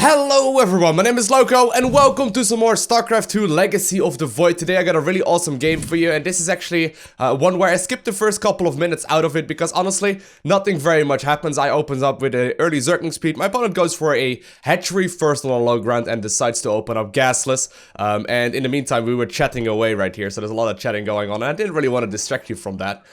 Hello everyone, my name is Lowko and welcome to some more StarCraft 2 Legacy of the Void. Today I got a really awesome game for you, and this is actually one where I skipped the first couple of minutes out of it because honestly, nothing very much happens. I open up with an early Zergling speed, my opponent goes for a hatchery first on a low ground and decides to open up gasless. And in the meantime we were chatting away right here, so there's a lot of chatting going on and I didn't really want to distract you from that.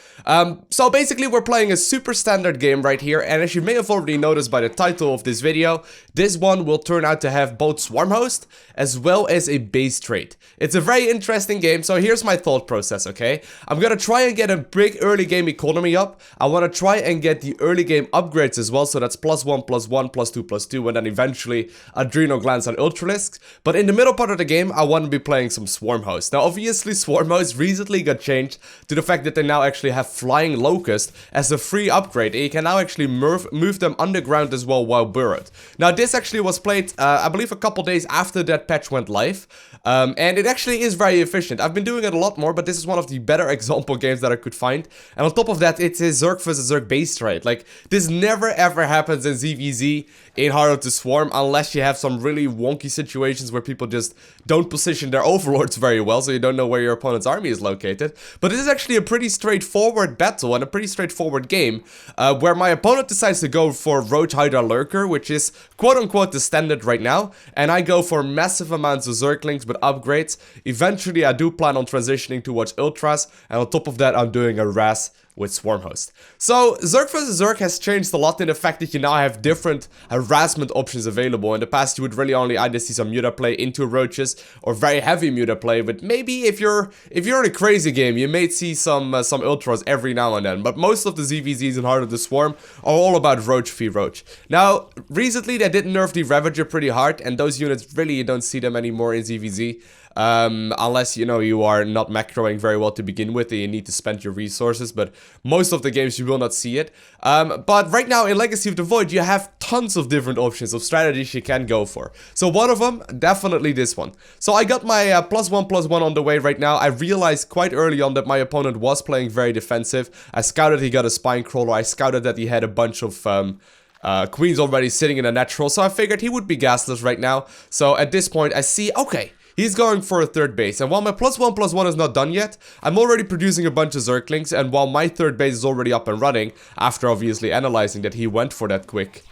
So basically we're playing a super standard game right here, and as you may have already noticed by the title of this video, this one will turn out to have both Swarm Host as well as a base trait. It's a very interesting game, so here's my thought process, okay? I'm gonna try and get a big early game economy up. I wanna try and get the early game upgrades as well, so that's +1, +1, +2, +2, and then eventually Adrenal Glands and Ultralisks. But in the middle part of the game, I want to be playing some Swarm Hosts. Now obviously Swarm Hosts recently got changed to the fact that they now actually have Flying Locust as a free upgrade, and you can now actually move them underground as well while burrowed. Now this actually was played I believe a couple days after that patch went live, and it actually is very efficient. I've been doing it a lot more, but this is one of the better example games that I could find. And on top of that, it's a Zerg versus Zerg base trade. Like, this never ever happens in ZVZ in Harder to Swarm unless you have some really wonky situations where people just don't position their overlords very well, so you don't know where your opponent's army is located. But this is actually a pretty straightforward battle and a pretty straightforward game, where my opponent decides to go for Roach Hydra Lurker, which is quote-unquote the standard right now, and I go for massive amounts of Zerglings with upgrades. Eventually I do plan on transitioning towards Ultras, and on top of that I'm doing a RAS with Swarm Host. So Zerg vs Zerg has changed a lot in the fact that you now have different harassment options available. In the past you would really only either see some muta play into roaches or very heavy muta play, but maybe if you're in a crazy game you may see some ultras every now and then. But most of the ZVZs in Heart of the Swarm are all about roach v roach. Now recently they did nerf the Ravager pretty hard, and those units really you don't see them anymore in ZVZ. Unless, you know, you are not macroing very well to begin with and you need to spend your resources, but most of the games you will not see it. But right now in Legacy of the Void you have tons of different options of strategies you can go for. So one of them, definitely this one. So I got my +1/+1 on the way right now. I realized quite early on that my opponent was playing very defensive. I scouted he got a spine crawler, I scouted that he had a bunch of queens already sitting in a natural, so I figured he would be gasless right now. So at this point I see, okay, he's going for a third base, and while my +1/+1 is not done yet, I'm already producing a bunch of Zerglings, and while my third base is already up and running, after obviously analyzing that he went for that quick,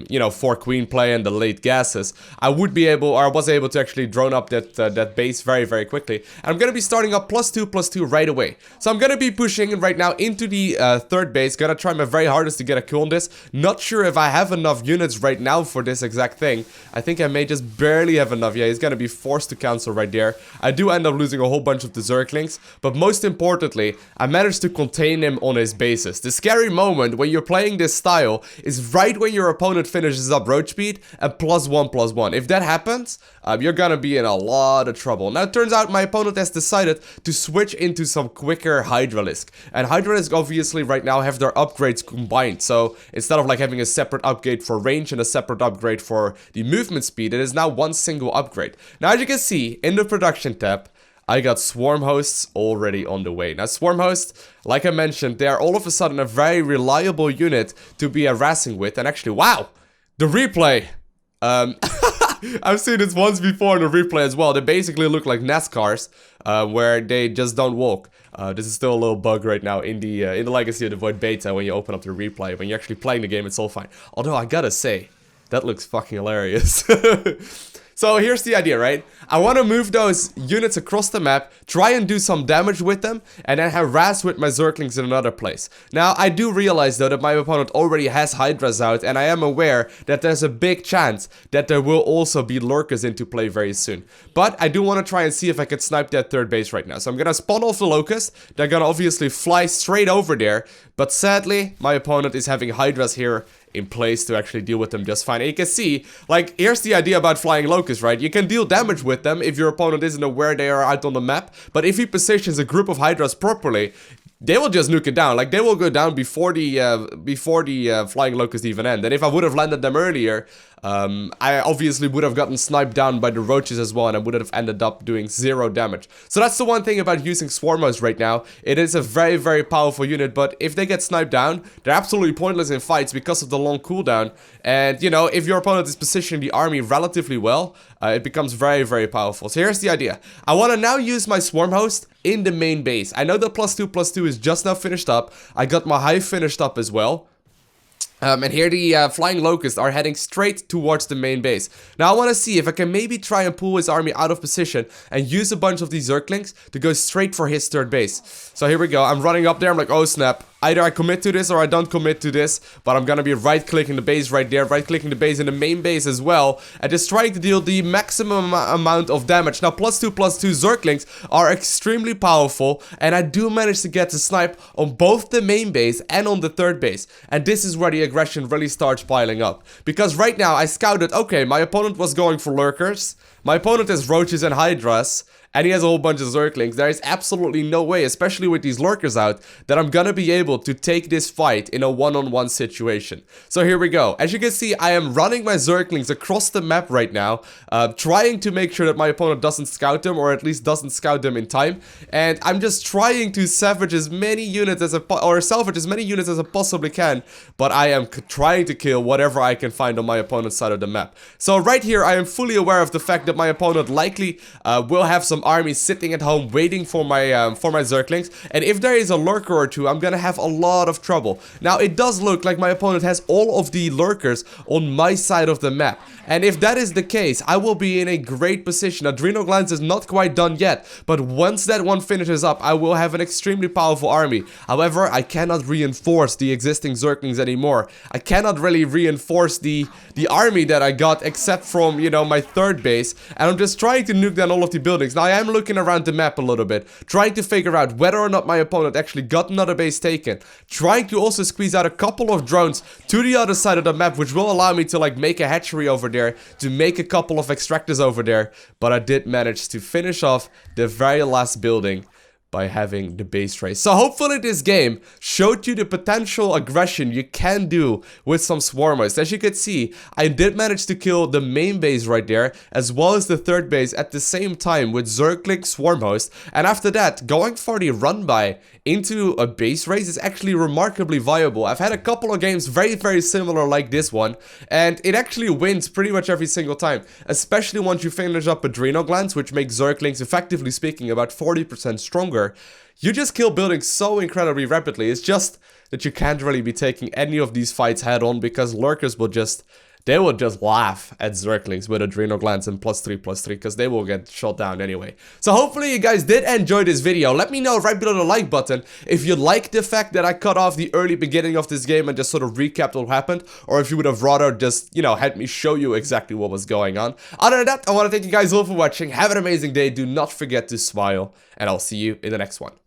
you know, 4 queen play and the late gases, I would be able, or I was able to actually drone up that base very, very quickly. And I'm going to be starting up +2/+2 right away. So I'm going to be pushing right now into the third base, going to try my very hardest to get a kill on this. Not sure if I have enough units right now for this exact thing. I think I may just barely have enough. Yeah, he's going to be forced to cancel right there. I do end up losing a whole bunch of the Zerglings, but most importantly, I managed to contain him on his bases. The scary moment when you're playing this style is right when your opponent finishes up roach speed and +1/+1. If that happens, you're gonna be in a lot of trouble. Now it turns out my opponent has decided to switch into some quicker Hydralisk, and Hydralisk obviously right now have their upgrades combined. So instead of like having a separate upgrade for range and a separate upgrade for the movement speed, it is now one single upgrade. Now as you can see in the production tab, I got Swarm Hosts already on the way. Now Swarm Hosts, like I mentioned, they are all of a sudden a very reliable unit to be harassing with. And actually, wow, the replay. I've seen this once before in the replay as well. They basically look like NASCARs, where they just don't walk. This is still a little bug right now in the Legacy of the Void beta. When you open up the replay, when you're actually playing the game, it's all fine. Although I gotta say, that looks fucking hilarious. So here's the idea, right? I want to move those units across the map, try and do some damage with them, and then harass with my Zerglings in another place. Now, I do realize though that my opponent already has Hydras out, and I am aware that there's a big chance that there will also be Lurkers into play very soon. But I do want to try and see if I can snipe that third base right now. So I'm going to spawn off the Locust. They're going to obviously fly straight over there, but sadly, my opponent is having Hydras here in place to actually deal with them just fine. And you can see, like, here's the idea about flying locusts, right? You can deal damage with them if your opponent isn't aware they are out on the map, but if he positions a group of Hydras properly, they will just nuke it down. Like, they will go down before the flying locusts even end. And if I would have landed them earlier, I obviously would have gotten sniped down by the roaches as well, and I would have ended up doing 0 damage. So that's the one thing about using Swarm Hosts right now. It is a very, very powerful unit, but if they get sniped down, they're absolutely pointless in fights because of the long cooldown. And, you know, if your opponent is positioning the army relatively well, it becomes very, very powerful. So here's the idea. I want to now use my Swarm Host in the main base. I know the +2/+2 is just now finished up. I got my Hive finished up as well. And here the flying locusts are heading straight towards the main base. Now I want to see if I can maybe try and pull his army out of position and use a bunch of these Zerglings to go straight for his third base. So here we go. I'm running up there. I'm like, oh snap. Either I commit to this or I don't commit to this, but I'm gonna be right-clicking the base right there, right-clicking the base in the main base as well, and just trying to deal the maximum amount of damage. Now, +2/+2 Zerglings are extremely powerful, and I do manage to get to snipe on both the main base and on the third base. And this is where the aggression really starts piling up. Because right now, I scouted, okay, my opponent was going for lurkers, my opponent has roaches and hydras, and he has a whole bunch of Zerglings. There is absolutely no way, especially with these lurkers out, that I'm gonna be able to take this fight in a one-on-one situation. So here we go. As you can see, I am running my Zerglings across the map right now, trying to make sure that my opponent doesn't scout them, or at least doesn't scout them in time. And I'm just trying to salvage as many units as I possibly can, but I am trying to kill whatever I can find on my opponent's side of the map. So right here, I am fully aware of the fact that my opponent likely will have some armies sitting at home waiting for my Zerglings, and if there is a lurker or two, I'm gonna have a lot of trouble. Now, it does look like my opponent has all of the lurkers on my side of the map, and if that is the case, I will be in a great position. Adrenal Glands is not quite done yet, but once that one finishes up, I will have an extremely powerful army. However, I cannot reinforce the existing Zerglings anymore. I cannot really reinforce the army that I got except from, you know, my third base, and I'm just trying to nuke down all of the buildings. Now, I am looking around the map a little bit, trying to figure out whether or not my opponent actually got another base taken, trying to also squeeze out a couple of drones to the other side of the map, which will allow me to, like, make a hatchery over there, to make a couple of extractors over there, but I did manage to finish off the very last building by having the base race. So hopefully this game showed you the potential aggression you can do with some Swarm Hosts. As you could see, I did manage to kill the main base right there, as well as the third base at the same time with Zergling Swarm Host. And after that, going for the run by into a base race is actually remarkably viable. I've had a couple of games very, very similar like this one, and it actually wins pretty much every single time, especially once you finish up Adrenal Glands, which makes Zerglings, effectively speaking, about 40% stronger. You just kill buildings so incredibly rapidly. It's just that you can't really be taking any of these fights head on, because lurkers will just... they will just laugh at Zerglings with Adrenal Glands and +3/+3, because they will get shot down anyway. So hopefully you guys did enjoy this video. Let me know right below the like button if you like the fact that I cut off the early beginning of this game and just sort of recapped what happened, or if you would have rather just, you know, had me show you exactly what was going on. Other than that, I want to thank you guys all for watching. Have an amazing day. Do not forget to smile, and I'll see you in the next one.